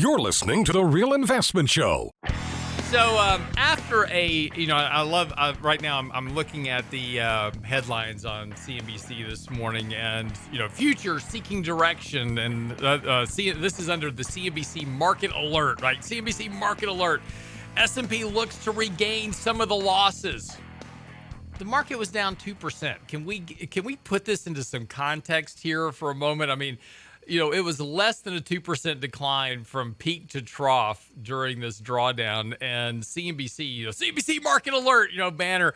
You're listening to The Real Investment Show. So after right now I'm looking at the headlines on CNBC this morning, and future seeking direction, and this is under the CNBC Market Alert, right? CNBC Market Alert. S&P looks to regain some of the losses. The market was down 2%. Can we put this into some context here for a moment? I mean, it was less than a 2% decline from peak to trough during this drawdown. And CNBC, CNBC Market Alert, banner,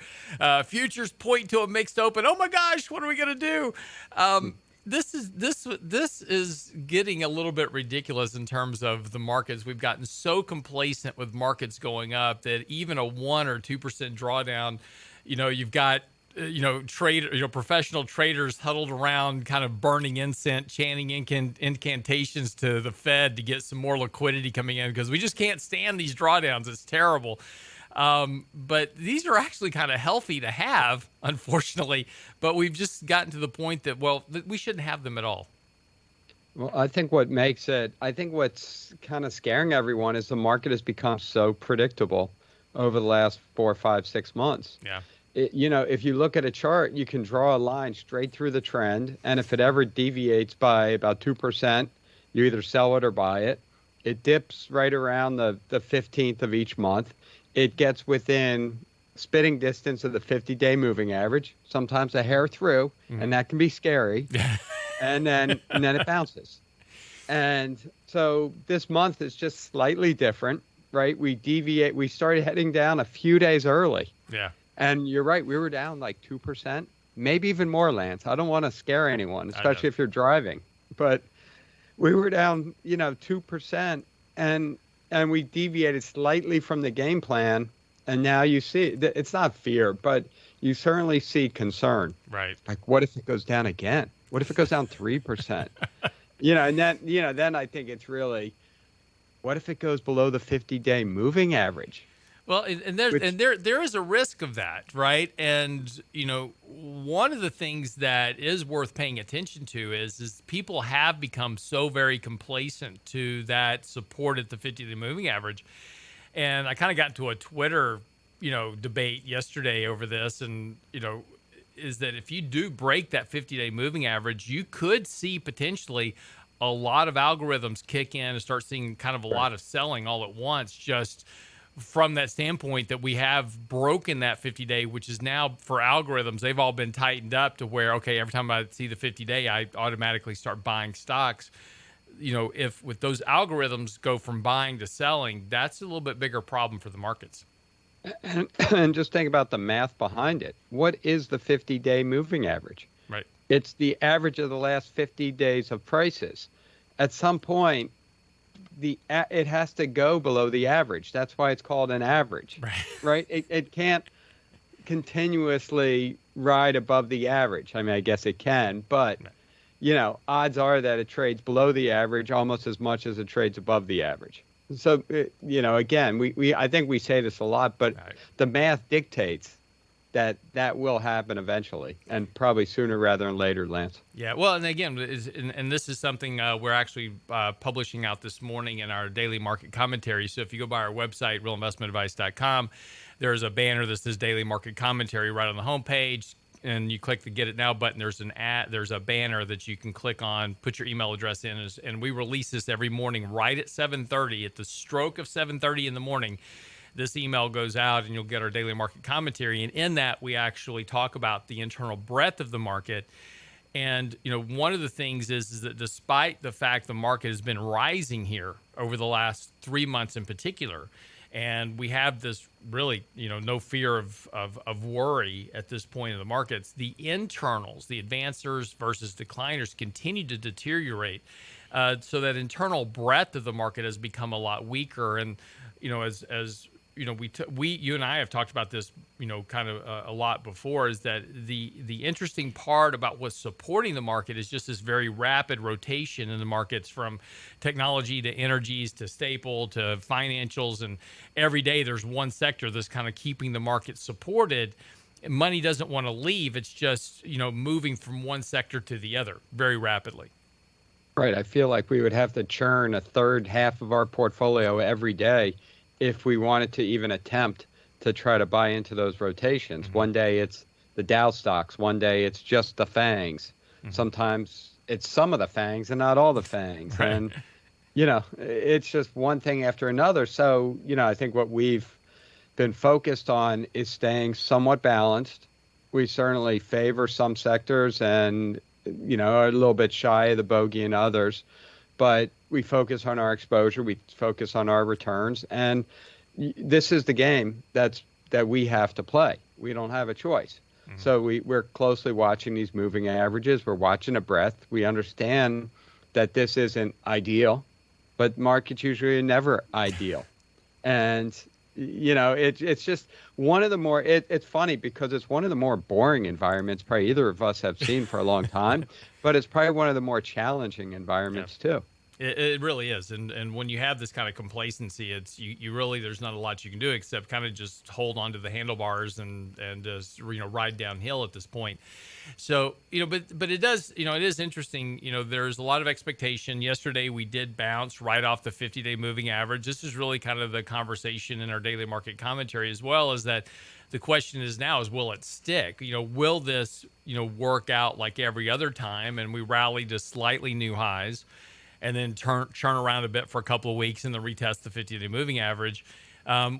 futures point to a mixed open. Oh my gosh, what are we gonna do? This is getting a little bit ridiculous in terms of the markets. We've gotten so complacent with markets going up that even a 1 or 2% drawdown, you've got professional traders huddled around, kind of burning incense, chanting incantations to the Fed to get some more liquidity coming in, because we just can't stand these drawdowns. It's terrible. But these are actually kind of healthy to have, unfortunately. But we've just gotten to the point that, we shouldn't have them at all. Well, I think what's kind of scaring everyone is the market has become so predictable over the last 4, 5, 6 months. Yeah. If you look at a chart, you can draw a line straight through the trend. And if it ever deviates by about 2%, you either sell it or buy it. It dips right around the 15th of each month. It gets within spitting distance of the 50-day moving average, sometimes a hair through, and that can be scary. and then it bounces. And so this month is just slightly different, right? We started heading down a few days early. Yeah. And you're right, we were down like 2%, maybe even more, Lance. I don't want to scare anyone, especially if you're driving. But we were down, 2%, and we deviated slightly from the game plan. And now you see, it's not fear, but you certainly see concern. Right. Like, what if it goes down again? What if it goes down 3%? And then I think it's really, what if it goes below the 50-day moving average? Well, and there is a risk of that, right? And one of the things that is worth paying attention to is people have become so very complacent to that support at the 50-day moving average. And I kind of got into a Twitter, debate yesterday over this, and is that if you do break that 50-day moving average, you could see potentially a lot of algorithms kick in and start seeing kind of a lot of selling all at once, just from that standpoint that we have broken that 50-day, which is now, for algorithms, they've all been tightened up to where, okay, every time I see the 50-day, I automatically start buying stocks. If with those algorithms go from buying to selling, that's a little bit bigger problem for the markets. And just think about the math behind it. What is the 50-day moving average? Right. It's the average of the last 50 days of prices. At some point, it has to go below the average. That's why it's called an average, right? It can't continuously ride above the average. I mean, I guess it can, but odds are that it trades below the average almost as much as it trades above the average. So, again, I think we say this a lot, but the math dictates that will happen eventually, and probably sooner rather than later, Lance. Yeah, well, and again, and this is something we're actually publishing out this morning in our daily market commentary. So if you go by our website, realinvestmentadvice.com, there's a banner that says Daily Market Commentary right on the homepage, and you click the Get It Now button. There's a banner that you can click on, put your email address in, and we release this every morning right at 7:30, at the stroke of 7:30 in the morning. This email goes out and you'll get our daily market commentary. And in that, we actually talk about the internal breadth of the market. And, one of the things is that despite the fact the market has been rising here over the last 3 months in particular, and we have this really, no fear of worry at this point in the markets, the internals, the advancers versus decliners, continue to deteriorate. So that internal breadth of the market has become a lot weaker. And, as you and I have talked about this, kind of a lot before, is that the interesting part about what's supporting the market is just this very rapid rotation in the markets, from technology to energies to staple to financials. And every day there's one sector that's kind of keeping the market supported. Money doesn't want to leave. It's just, moving from one sector to the other very rapidly. Right. I feel like we would have to churn a third half of our portfolio every day if we wanted to even attempt to try to buy into those rotations. Mm-hmm. One day it's the Dow stocks, one day it's just the FANGs. Mm-hmm. Sometimes it's some of the FANGs and not all the FANGs. Right. And, it's just one thing after another. So, I think what we've been focused on is staying somewhat balanced. We certainly favor some sectors and, are a little bit shy of the bogey in others, but we focus on our exposure. We focus on our returns. And this is the game that we have to play. We don't have a choice. Mm-hmm. So we're closely watching these moving averages. We're watching a breadth. We understand that this isn't ideal, but markets usually are never ideal. And it's just one of the more, it's funny because it's one of the more boring environments probably either of us have seen for a long time, but it's probably one of the more challenging environments too. It really is. And when you have this kind of complacency, it's you really, there's not a lot you can do except kind of just hold on to the handlebars and just, ride downhill at this point. So, but it does, it is interesting. There's a lot of expectation. Yesterday, we did bounce right off the 50-day moving average. This is really kind of the conversation in our daily market commentary as well, is that the question is now is, will it stick? Will this, work out like every other time? And we rally to slightly new highs and then churn around a bit for a couple of weeks and then retest the 50-day moving average.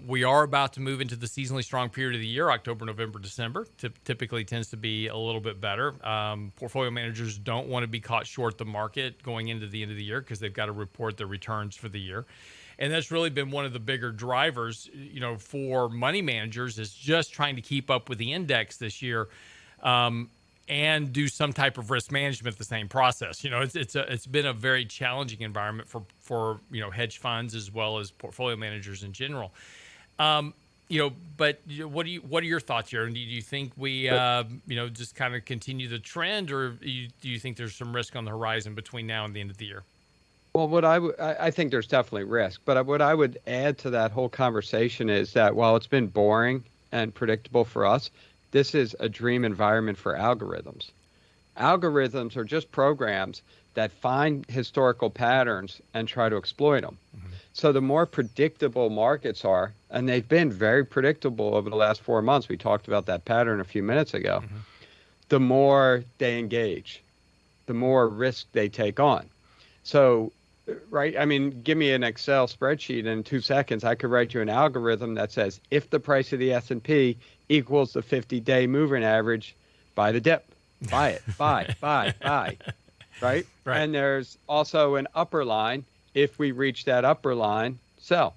We are about to move into the seasonally strong period of the year. October, November, December typically tends to be a little bit better. Portfolio managers don't want to be caught short the market going into the end of the year because they've got to report their returns for the year. And that's really been one of the bigger drivers, for money managers, is just trying to keep up with the index this year. And do some type of risk management the same process. It's been a very challenging environment for hedge funds as well as portfolio managers in general. But what are your thoughts here? And do you think we just kind of continue the trend, or do you think there's some risk on the horizon between now and the end of the year? Well, I think there's definitely risk, but what I would add to that whole conversation is that while it's been boring and predictable for us, this is a dream environment for algorithms. Algorithms are just programs that find historical patterns and try to exploit them. Mm-hmm. So the more predictable markets are, and they've been very predictable over the last 4 months, we talked about that pattern a few minutes ago, mm-hmm. the more they engage, the more risk they take on. So, right, I mean, give me an Excel spreadsheet and in 2 seconds, I could write you an algorithm that says if the price of the S&P equals the 50-day moving average, buy the dip, buy it, buy, right? And there's also an upper line. If we reach that upper line, sell.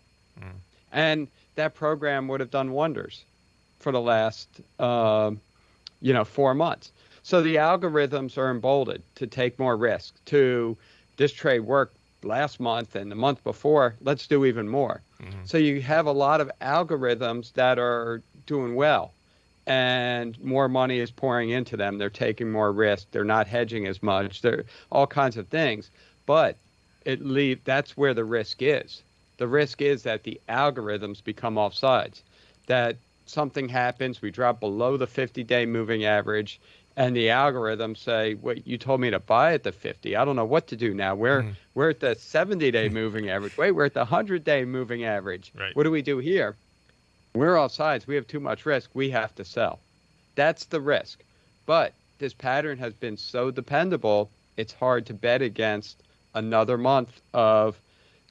And that program would have done wonders for the last, 4 months. So the algorithms are emboldened to take more risk, to this trade worked last month and the month before, let's do even more. Mm-hmm. So you have a lot of algorithms that are doing well and more money is pouring into them. They're taking more risk. They're not hedging as much. They're all kinds of things. But that's where the risk is. The risk is that the algorithms become offsides, that something happens, we drop below the 50-day moving average, and the algorithms say, "Wait, you told me to buy at the 50. I don't know what to do now. We're at the 70-day moving average. Wait, we're at the 100-day moving average. Right. What do we do here? We're offsides. We have too much risk. We have to sell." That's the risk. But this pattern has been so dependable, it's hard to bet against another month of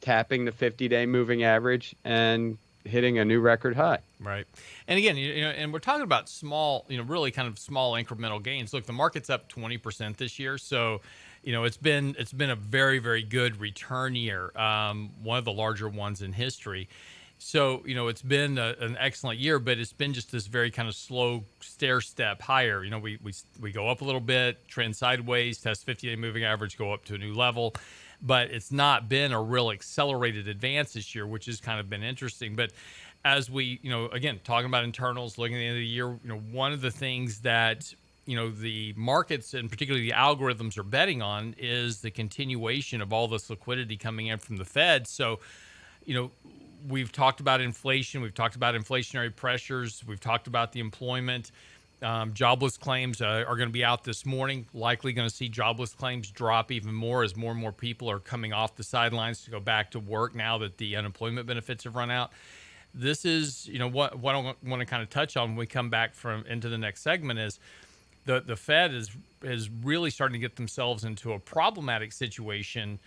tapping the 50-day moving average and hitting a new record high. Right. And again, and we're talking about small, really kind of small incremental gains. Look, the market's up 20% this year. So, it's been a very, very good return year. One of the larger ones in history. So, it's been an excellent year, but it's been just this very kind of slow stair step higher. We go up a little bit, trend sideways, test 50-day moving average, go up to a new level. But it's not been a real accelerated advance this year, which has kind of been interesting. But as we, again, talking about internals, looking at the end of the year, one of the things that, the markets and particularly the algorithms are betting on is the continuation of all this liquidity coming in from the Fed. So, we've talked about inflation. We've talked about inflationary pressures. We've talked about the employment. Jobless claims are going to be out this morning. Likely going to see jobless claims drop even more as more and more people are coming off the sidelines to go back to work now that the unemployment benefits have run out. This is, what I want to kind of touch on when we come back from into the next segment is the Fed is really starting to get themselves into a problematic situation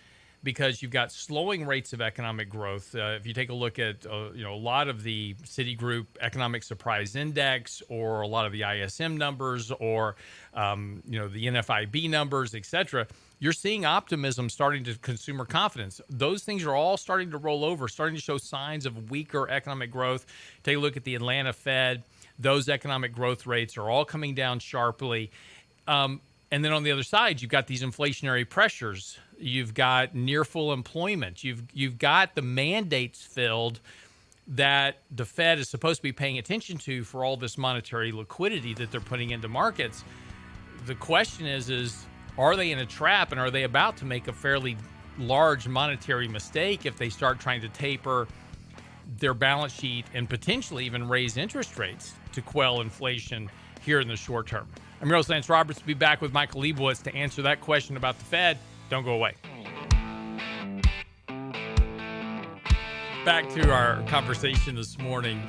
because you've got slowing rates of economic growth. If you take a look at a lot of the Citigroup Economic Surprise Index or a lot of the ISM numbers or the NFIB numbers, et cetera, you're seeing optimism starting to consumer confidence. Those things are all starting to roll over, starting to show signs of weaker economic growth. Take a look at the Atlanta Fed. Those economic growth rates are all coming down sharply. And then on the other side, you've got these inflationary pressures. You've got near full employment. You've got the mandates filled that the Fed is supposed to be paying attention to for all this monetary liquidity that they're putting into markets. The question is are they in a trap, and are they about to make a fairly large monetary mistake if they start trying to taper their balance sheet and potentially even raise interest rates to quell inflation here in the short term? I'm Rose Lance Roberts. Will be back with Michael Lebowitz to answer that question about the Fed. Don't go away. Back to our conversation this morning.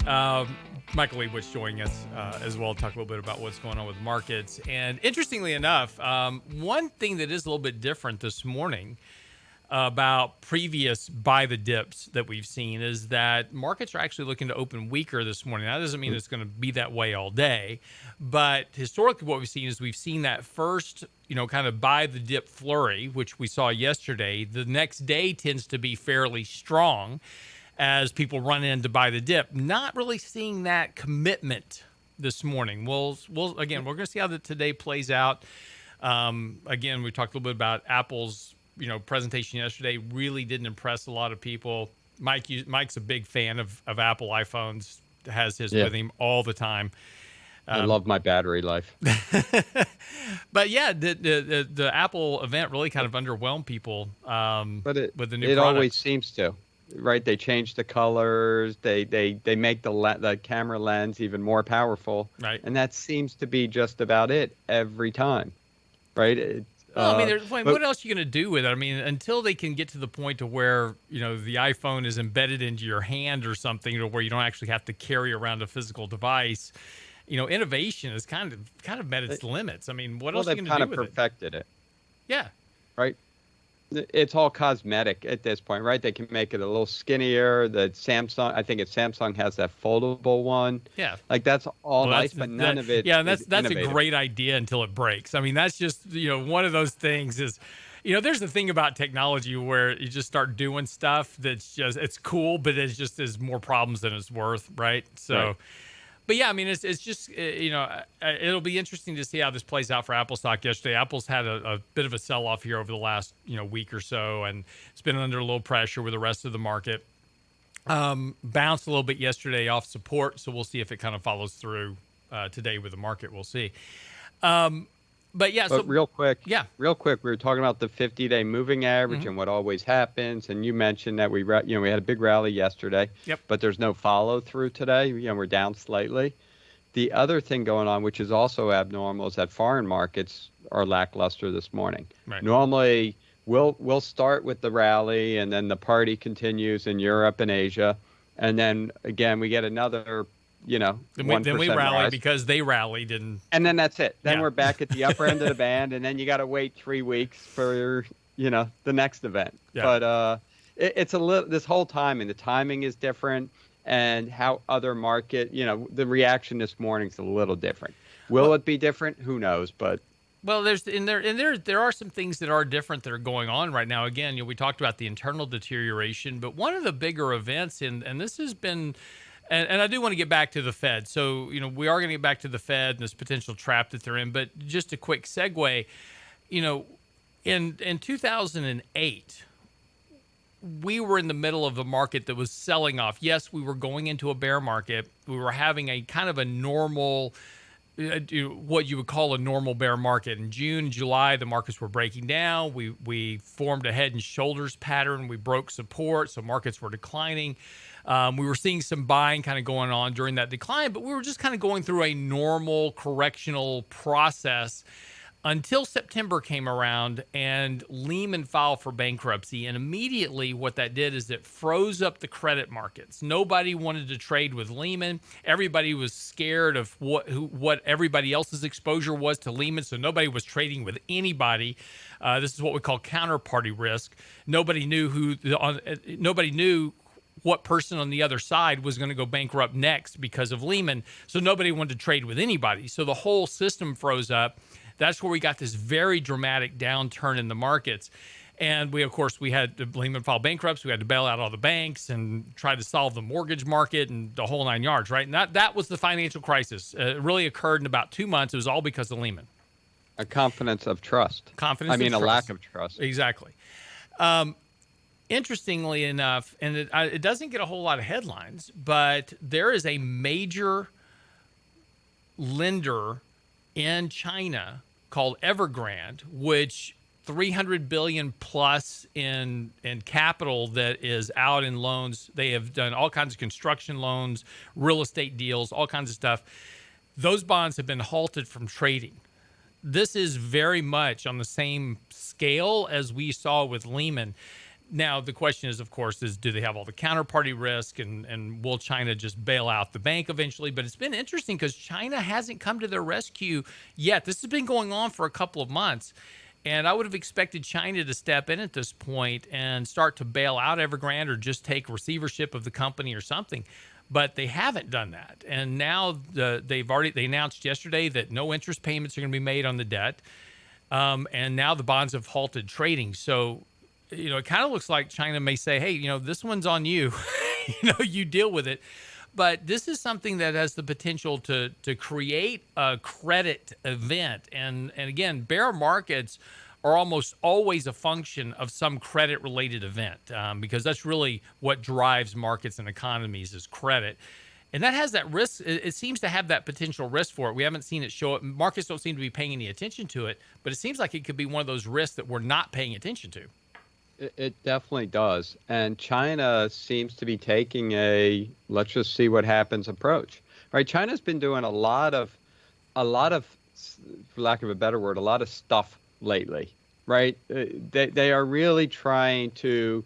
Michael Lebowitz joining us as well to talk a little bit about what's going on with markets. And interestingly enough, one thing that is a little bit different this morning about previous buy the dips that we've seen is that markets are actually looking to open weaker this morning. That doesn't mean it's going to be that way all day, but historically what we've seen is we've seen that first, kind of buy the dip flurry, which we saw yesterday. The next day tends to be fairly strong as people run in to buy the dip. Not really seeing that commitment this morning. We're going to see how today plays out. Again, we talked a little bit about Apple's presentation yesterday. Really didn't impress a lot of people. Mike's a big fan of Apple iPhones, has his with him all the time. I love my battery life. But yeah, the Apple event really kind of underwhelmed people. With the new products. Always seems to, right? They change the colors. They make the camera lens even more powerful, right? And that seems to be just about it every time, right? What else are you going to do with it? I mean, until they can get to the point to where, the iPhone is embedded into your hand or something, or where you don't actually have to carry around a physical device, innovation is kind of met its limits. I mean, what else are you going to do with it? They've kind of perfected it. Yeah. Right? It's all cosmetic at this point, right? They can make it a little skinnier. The Samsung has that foldable one. Yeah. Like that's all nice, but none of it. Yeah, and that's a great idea until it breaks. I mean, that's just, one of those things is, there's the thing about technology where you just start doing stuff that's just, it's cool, but it's just is more problems than it's worth, right? So, right. But yeah, I mean, it's just, it'll be interesting to see how this plays out for Apple stock yesterday. Apple's had a bit of a sell-off here over the last, week or so, and it's been under a little pressure with the rest of the market. Bounced a little bit yesterday off support, so we'll see if it kind of follows through today with the market. We'll see. But real quick, we were talking about the 50-day moving average and what always happens, and you mentioned that we had a big rally yesterday. Yep. But there's no follow through today. We're down slightly. The other thing going on, which is also abnormal, is that foreign markets are lackluster this morning. Right. Normally, we'll start with the rally, and then the party continues in Europe and Asia, and then again we get another. Then we rally rise. Because they rallied, and then that's it. Then we're back at the upper end of the band, and then you got to wait 3 weeks for the next event. Yeah. But it's a little this whole time, and the timing is different, and how other market, the reaction this morning is a little different. Will it be different? Who knows? But there are some things that are different that are going on right now. Again, we talked about the internal deterioration, but one of the bigger events, and this has been. And I do want to get back to the Fed. So, we are going to get back to the Fed and this potential trap that they're in. But just a quick segue, in 2008, we were in the middle of a market that was selling off. Yes, we were going into a bear market. We were having a kind of a normal what you would call a normal bear market. In June, July, the markets were breaking down. We formed a head and shoulders pattern. We broke support, so markets were declining. We were seeing some buying kind of going on during that decline, but we were just kind of going through a normal correctional process until September came around and Lehman filed for bankruptcy. And immediately what that did is it froze up the credit markets. Nobody wanted to trade with Lehman. Everybody was scared of what everybody else's exposure was to Lehman. So nobody was trading with anybody. This is what we call counterparty risk. Nobody knew what person on the other side was going to go bankrupt next because of Lehman. So nobody wanted to trade with anybody. So the whole system froze up. That's where we got this very dramatic downturn in the markets. And we had Lehman file bankruptcy. We had to bail out all the banks and try to solve the mortgage market and the whole 9 yards, right? And that was the financial crisis. It really occurred in about 2 months. It was all because of Lehman. A confidence of trust. A lack of trust. Exactly. Interestingly enough, and it doesn't get a whole lot of headlines, but there is a major lender in China called Evergrande, which 300 billion plus in capital that is out in loans. They have done all kinds of construction loans, real estate deals, all kinds of stuff. Those bonds have been halted from trading. This is very much on the same scale as we saw with Lehman. Now, the question is, of course, do they have all the counterparty risk and will China just bail out the bank eventually? But it's been interesting because China hasn't come to their rescue yet. This has been going on for a couple of months. And I would have expected China to step in at this point and start to bail out Evergrande or just take receivership of the company or something. But they haven't done that. And now they announced yesterday that no interest payments are going to be made on the debt. And now the bonds have halted trading. So it kind of looks like China may say, hey, this one's on you. You deal with it. But this is something that has the potential to create a credit event. And again, bear markets are almost always a function of some credit-related event because that's really what drives markets and economies is credit. And that has that risk. It seems to have that potential risk for it. We haven't seen it show up. Markets don't seem to be paying any attention to it, but it seems like it could be one of those risks that we're not paying attention to. It definitely does. And China seems to be taking a let's just see what happens approach. Right? China's been doing a lot of, for lack of a better word, a lot of stuff lately. Right? They are really trying to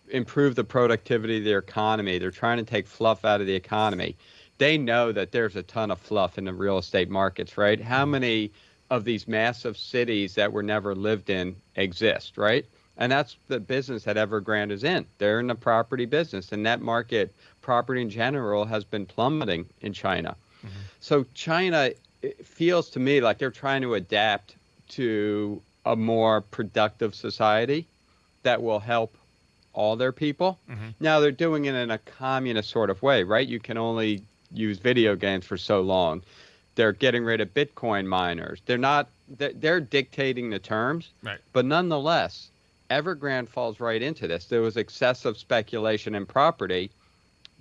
improve the productivity of their economy. They're trying to take fluff out of the economy. They know that there's a ton of fluff in the real estate markets, right? How many of these massive cities that were never lived in exist, right? And that's the business that Evergrande is in. They're in the property business, and that market, property in general, has been plummeting in China. Mm-hmm. So China, it feels to me like they're trying to adapt to a more productive society that will help all their people. Mm-hmm. Now, they're doing it in a communist sort of way, right? You can only use video games for so long. They're getting rid of Bitcoin miners. They're dictating the terms, right? But nonetheless, Evergrande falls right into this. There was excessive speculation in property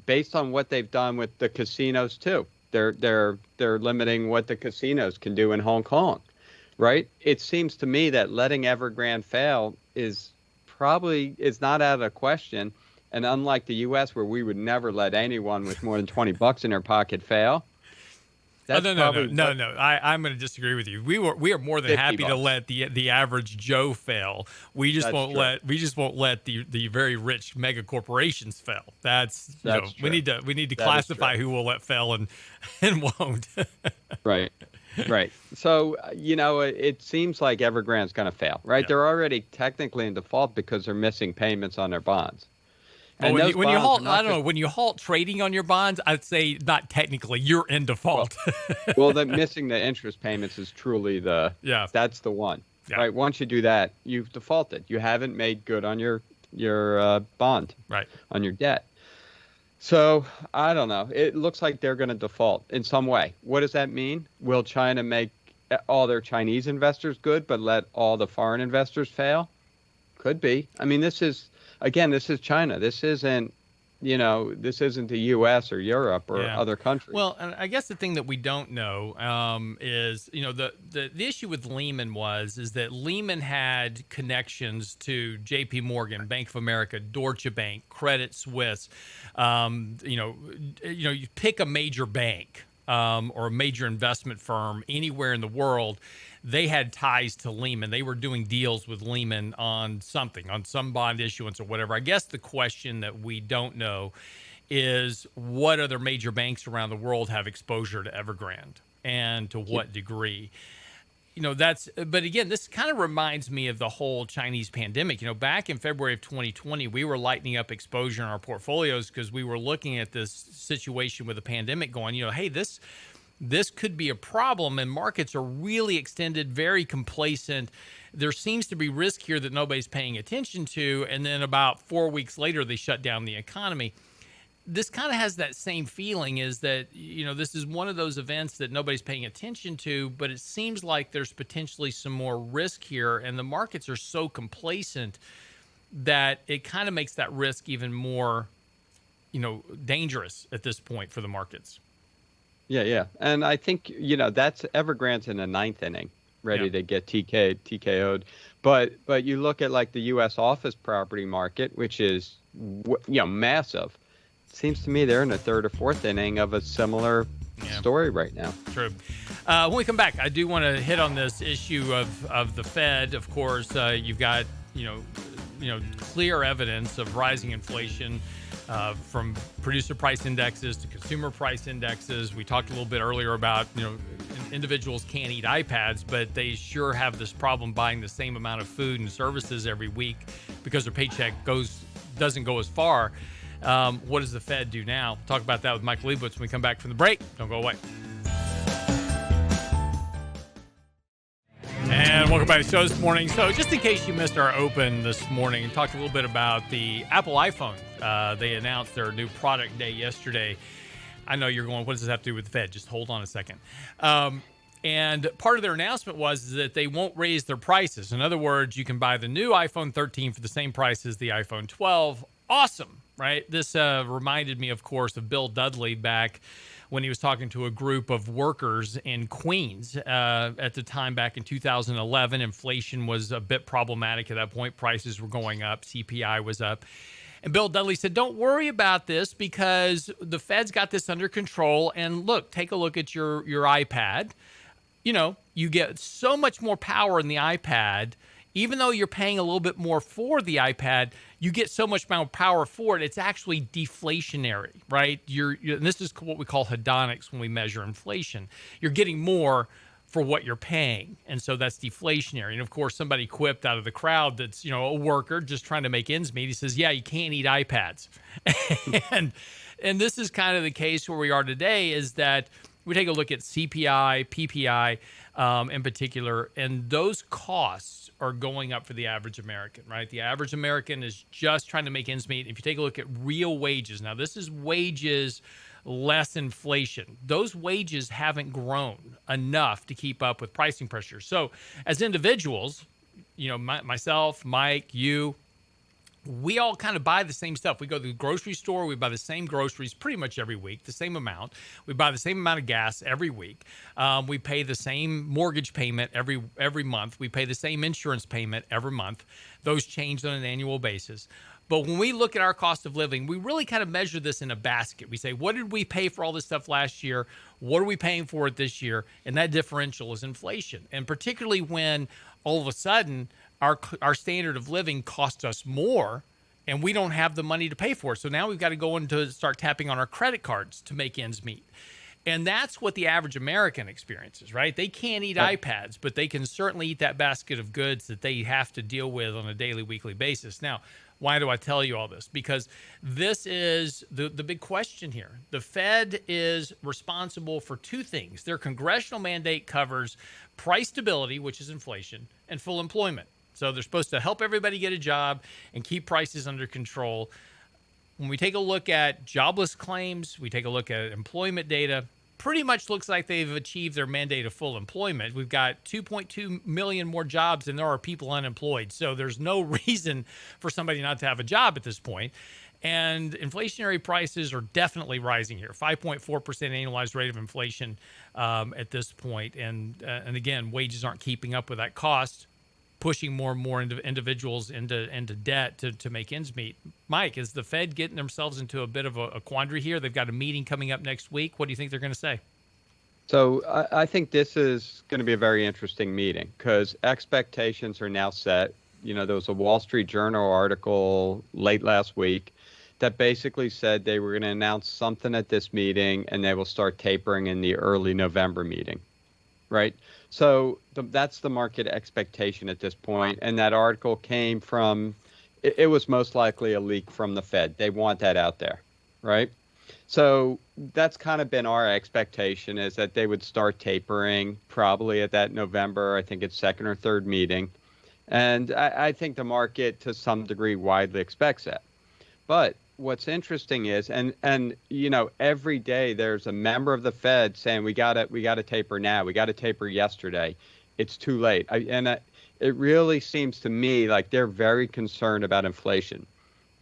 based on what they've done with the casinos too. They're limiting what the casinos can do in Hong Kong, right? It seems to me that letting Evergrande fail is not out of the question. And unlike the U.S., where we would never let anyone with more than $20 in their pocket fail. No. I'm going to disagree with you. We are more than happy to let the average Joe fail. We just won't let the very rich mega corporations fail. That's we need to classify who will let fail and won't. Right. So it seems like Evergrande's going to fail. Right. Yeah. They're already technically in default because they're missing payments on their bonds. When you halt trading on your bonds, I'd say not technically, you're in default. Well, missing the interest payments is truly that's the one. Yeah. Right. Once you do that, you've defaulted. You haven't made good on your bond, right, on your debt. So I don't know. It looks like they're going to default in some way. What does that mean? Will China make all their Chinese investors good, but let all the foreign investors fail? Could be. I mean, this is China. This isn't this isn't the U.S. or Europe or other countries. Well, and I guess the thing that we don't know is, the issue with Lehman is that Lehman had connections to J.P. Morgan, Bank of America, Deutsche Bank, Credit Suisse. You pick a major bank or a major investment firm anywhere in the world. They had ties to Lehman. They were doing deals with Lehman on something, on some bond issuance or whatever. I guess the question that we don't know is what other major banks around the world have exposure to Evergrande and to what degree. But again, this kind of reminds me of the whole Chinese pandemic. Back in February of 2020, we were lightening up exposure in our portfolios because we were looking at this situation with the pandemic going, hey, this could be a problem, and markets are really extended, very complacent. There seems to be risk here that nobody's paying attention to, and then about 4 weeks later, they shut down the economy. This kind of has that same feeling, is that, this is one of those events that nobody's paying attention to, but it seems like there's potentially some more risk here, and the markets are so complacent that it kind of makes that risk even more, dangerous at this point for the markets. Yeah. And I think, that's Evergrande's in the ninth inning, ready to get TKO'd. But you look at like the U.S. office property market, which is, massive. It seems to me they're in the third or fourth inning of a similar story right now. True. When we come back, I do want to hit on this issue of the Fed. Of course, you've got, clear evidence of rising inflation. From producer price indexes to consumer price indexes. We talked a little bit earlier about, individuals can't eat iPads, but they sure have this problem buying the same amount of food and services every week because their paycheck doesn't go as far. What does the Fed do now? Talk about that with Mike Lebowitz when we come back from the break. Don't go away. And welcome back to the show this morning. So just in case you missed our open this morning, talked a little bit about the Apple iPhone. They announced their new product day yesterday. I know you're going, what does this have to do with the Fed? Just hold on a second. And part of their announcement was that they won't raise their prices. In other words, you can buy the new iPhone 13 for the same price as the iPhone 12. Awesome, right? This reminded me, of course, of Bill Dudley back when he was talking to a group of workers in Queens at the time back in 2011. Inflation was a bit problematic at that point. Prices were going up. CPI was up. And Bill Dudley said, don't worry about this because the Fed's got this under control. And look, take a look at your iPad. You get so much more power in the iPad. Even though you're paying a little bit more for the iPad, you get so much more power for it. It's actually deflationary, right? And this is what we call hedonics when we measure inflation. You're getting more for what you're paying. And so that's deflationary. And of course, somebody quipped out of the crowd that's, a worker just trying to make ends meet. He says, yeah, you can't eat iPads. and this is kind of the case where we are today, is that we take a look at CPI, PPI in particular, and those costs are going up for the average American, right? The average American is just trying to make ends meet. If you take a look at real wages, now this is wages less inflation. Those wages haven't grown enough to keep up with pricing pressure. So as individuals, myself, Mike, you, we all kind of buy the same stuff. We go to the grocery store. We buy the same groceries pretty much every week, the same amount. We buy the same amount of gas every week. We pay the same mortgage payment every month. We pay the same insurance payment every month. Those change on an annual basis. But when we look at our cost of living, we really kind of measure this in a basket. We say, what did we pay for all this stuff last year? What are we paying for it this year? And that differential is inflation. And particularly when all of a sudden our standard of living costs us more and we don't have the money to pay for it. So now we've got to go into start tapping on our credit cards to make ends meet. And that's what the average American experiences, right? They can't eat iPads, but they can certainly eat that basket of goods that they have to deal with on a daily, weekly basis. Now, why do I tell you all this? Because this is the big question here. The Fed is responsible for two things. Their congressional mandate covers price stability, which is inflation, and full employment. So they're supposed to help everybody get a job and keep prices under control. When we take a look at jobless claims, we take a look at employment data, pretty much looks like they've achieved their mandate of full employment. We've got 2.2 million more jobs than there are people unemployed. So there's no reason for somebody not to have a job at this point. And inflationary prices are definitely rising here. 5.4% annualized rate of inflation at this point. And again, wages aren't keeping up with that cost, pushing more and more individuals into debt to make ends meet. Mike, is the Fed getting themselves into a bit of a quandary here? They've got a meeting coming up next week. What do you think they're going to say? So I think this is going to be a very interesting meeting because expectations are now set. There was a Wall Street Journal article late last week that basically said they were going to announce something at this meeting and they will start tapering in the early November meeting, right? So that's the market expectation at this point. And that article came from, it was most likely a leak from the Fed. They want that out there, right? So that's kind of been our expectation, is that they would start tapering probably at that November, I think it's second or third meeting. And I think the market to some degree widely expects that. But what's interesting is, and every day there's a member of the Fed saying we got to taper now. We got to taper yesterday. It's too late. It really seems to me like they're very concerned about inflation.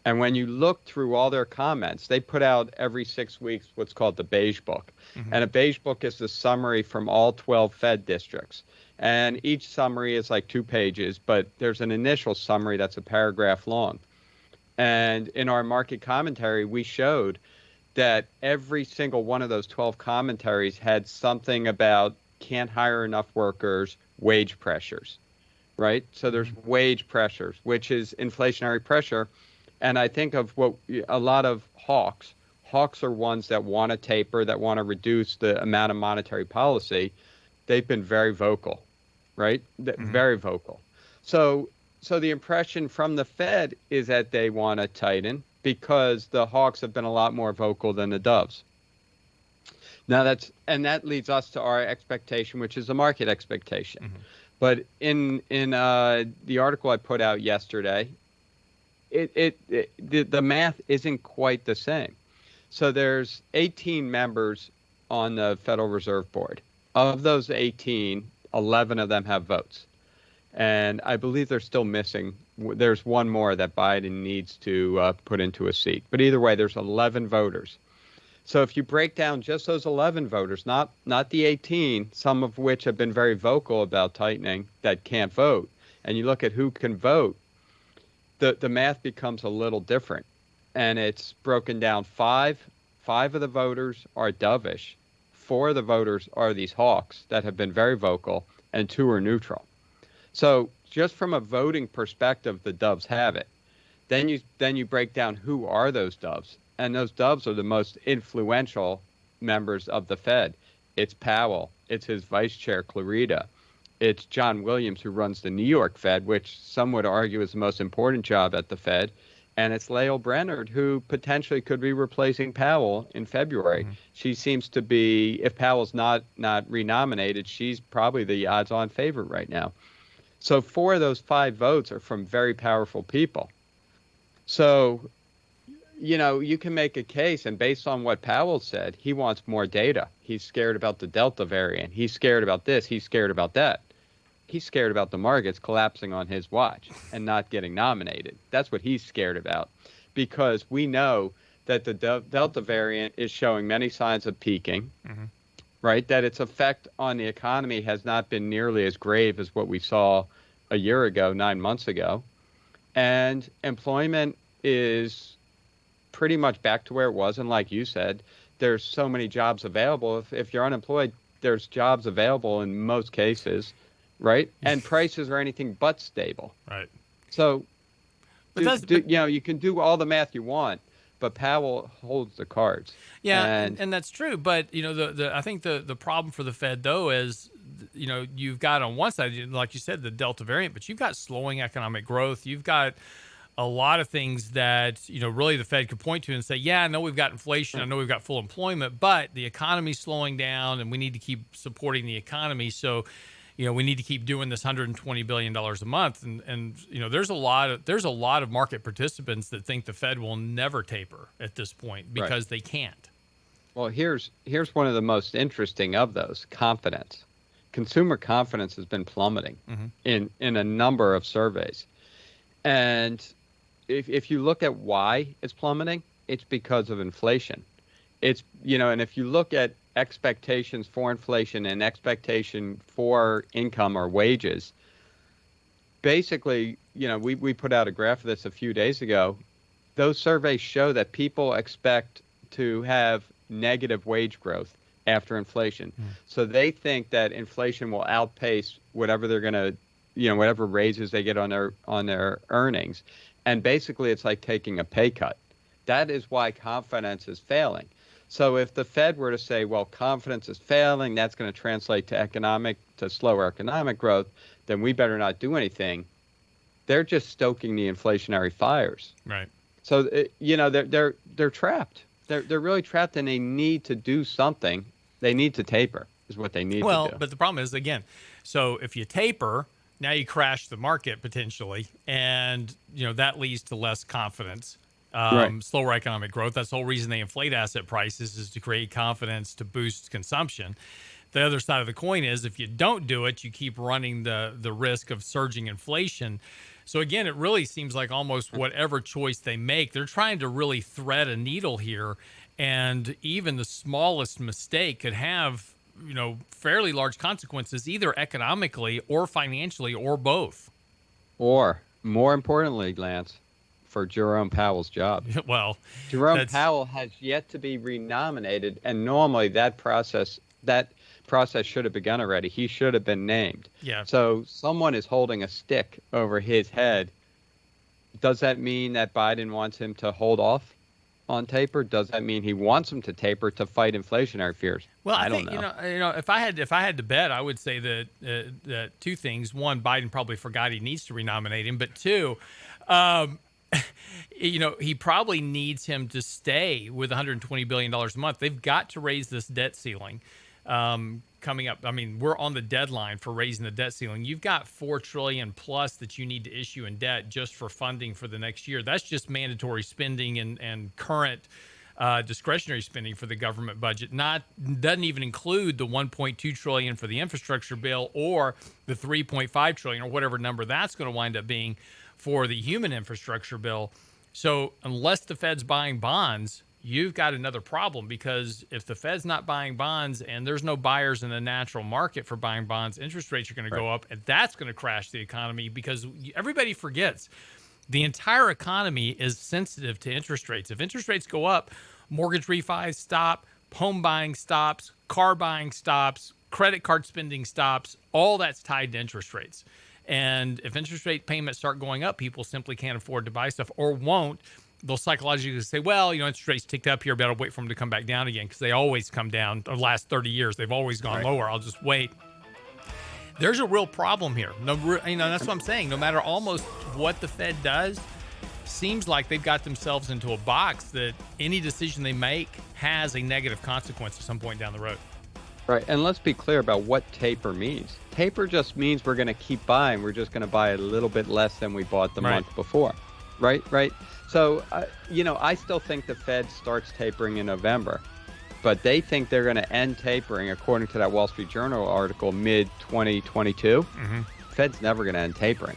And when you look through all their comments, they put out every 6 weeks what's called the Beige Book. Mm-hmm. And a Beige Book is the summary from all 12 Fed districts. And each summary is like 2 pages, but there's an initial summary that's a paragraph long. And in our market commentary, we showed that every single one of those 12 commentaries had something about can't hire enough workers, wage pressures, right? So there's wage pressures, which is inflationary pressure. And I think of what a lot of hawks are ones that want to taper, that want to reduce the amount of monetary policy. They've been very vocal, right? Mm-hmm. Very vocal. So the impression from the Fed is that they want to tighten because the hawks have been a lot more vocal than the doves. Now that leads us to our expectation, which is a market expectation. Mm-hmm. But in the article I put out yesterday, the math isn't quite the same. So there's 18 members on the Federal Reserve Board. Of those 18, 11 of them have votes. And I believe they're still missing. There's one more that Biden needs to put into a seat. But either way, there's 11 voters. So if you break down just those 11 voters, not the 18, some of which have been very vocal about tightening that can't vote, and you look at who can vote, the math becomes a little different. And it's broken down. Five of the voters are dovish. 4 of the voters are these hawks that have been very vocal, and 2 are neutral. So just from a voting perspective, the doves have it. Then you break down who are those doves. And those doves are the most influential members of the Fed. It's Powell. It's his vice chair, Clarida. It's John Williams, who runs the New York Fed, which some would argue is the most important job at the Fed. And it's Lael Brainard, who potentially could be replacing Powell in February. Mm-hmm. She seems to be, if Powell's not renominated, she's probably the odds-on favorite right now. So 4 of those 5 votes are from very powerful people. So, you can make a case, and based on what Powell said, he wants more data. He's scared about the Delta variant. He's scared about this. He's scared about that. He's scared about the markets collapsing on his watch and not getting nominated. That's what he's scared about, because we know that the Delta variant is showing many signs of peaking, mm-hmm. right? That its effect on the economy has not been nearly as grave as what we saw a year ago, 9 months ago. And employment is pretty much back to where it was. And like you said, there's so many jobs available. If you're unemployed, there's jobs available in most cases, right? And prices are anything but stable. Right. So, you can do all the math you want, but Powell holds the cards. Yeah, and that's true. But, I think the problem for the Fed, though, is, you've got on one side, like you said, the Delta variant, but you've got slowing economic growth. You've got a lot of things that, really the Fed could point to and say, yeah, I know we've got inflation. I know we've got full employment, but the economy's slowing down and we need to keep supporting the economy. So, we need to keep doing this $120 billion a month. And there's a lot of market participants that think the Fed will never taper at this point because they can't. Well, here's one of the most interesting of those: confidence. Consumer confidence has been plummeting mm-hmm. in a number of surveys. And if you look at why it's plummeting, it's because of inflation. It's, and if you look at expectations for inflation and expectation for income or wages, basically, we put out a graph of this a few days ago. Those surveys show that people expect to have negative wage growth after inflation. So they think that inflation will outpace whatever they're going to, whatever raises they get on their earnings. And basically it's like taking a pay cut. That is why confidence is failing. So if the Fed were to say, well, confidence is failing, that's going to translate to slower economic growth, then we better not do anything. They're just stoking the inflationary fires. Right. So they're trapped. They're really trapped, and they need to do something. They need to taper is what they need to do. Well, but the problem is, again, so if you taper, now you crash the market potentially, and that leads to less confidence. Slower economic growth. That's the whole reason they inflate asset prices, is to create confidence, to boost consumption. The other side of the coin is if you don't do it, you keep running the risk of surging inflation. So again, it really seems like almost whatever choice they make, they're trying to really thread a needle here. And even the smallest mistake could have, fairly large consequences, either economically or financially or both. Or more importantly, Lance, for Jerome Powell's job. Well, Jerome Powell has yet to be renominated, and normally that process should have begun already. He should have been named. Yeah. So someone is holding a stick over his head. Does that mean that Biden wants him to hold off on taper? Does that mean he wants him to taper to fight inflationary fears? Well, I don't think, know. If I had to bet, I would say that two things. One, Biden probably forgot he needs to renominate him, but two, he probably needs him to stay with $120 billion a month. They've got to raise this debt ceiling coming up. I mean, we're on the deadline for raising the debt ceiling. You've got $4 trillion plus that you need to issue in debt just for funding for the next year. That's just mandatory spending and current discretionary spending for the government budget. Doesn't even include the $1.2 trillion for the infrastructure bill or the $3.5 trillion or whatever number that's going to wind up being for the human infrastructure bill. So unless the Fed's buying bonds, you've got another problem, because if the Fed's not buying bonds and there's no buyers in the natural market for buying bonds, interest rates are going to go up, and that's going to crash the economy, because everybody forgets the entire economy is sensitive to interest rates. If interest rates go up, mortgage refis stop, home buying stops, car buying stops, credit card spending stops, all that's tied to interest rates. And if interest rate payments start going up, people simply can't afford to buy stuff, or won't. They'll psychologically say, well, interest rates ticked up here, but I'll wait for them to come back down again, because they always come down. The last 30 years, they've always gone lower. I'll just wait. There's a real problem here. That's what I'm saying. No matter almost what the Fed does, seems like they've got themselves into a box that any decision they make has a negative consequence at some point down the road. Right, and let's be clear about what taper means. Taper just means we're going to keep buying. We're just going to buy a little bit less than we bought the month before. Right. So, I still think the Fed starts tapering in November, but they think they're going to end tapering, according to that Wall Street Journal article, mid-2022. Mm-hmm. Fed's never going to end tapering.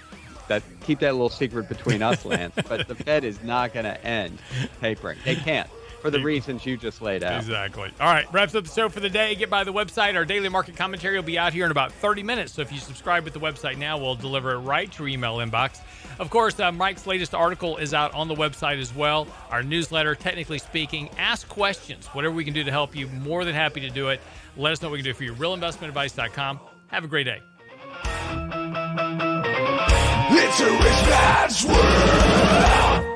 Keep that little secret between us, Lance, but the Fed is not going to end tapering. They can't, for the reasons you just laid out. Exactly. All right, wraps up the show for the day. Get by the website. Our daily market commentary will be out here in about 30 minutes, so if you subscribe with the website now, we'll deliver it right to your email inbox. Of course, Mike's latest article is out on the website as well. Our newsletter, Technically Speaking. Ask questions. Whatever we can do to help you, more than happy to do it. Let us know what we can do for you. realinvestmentadvice.com. Have a great day. It's a rich man's world.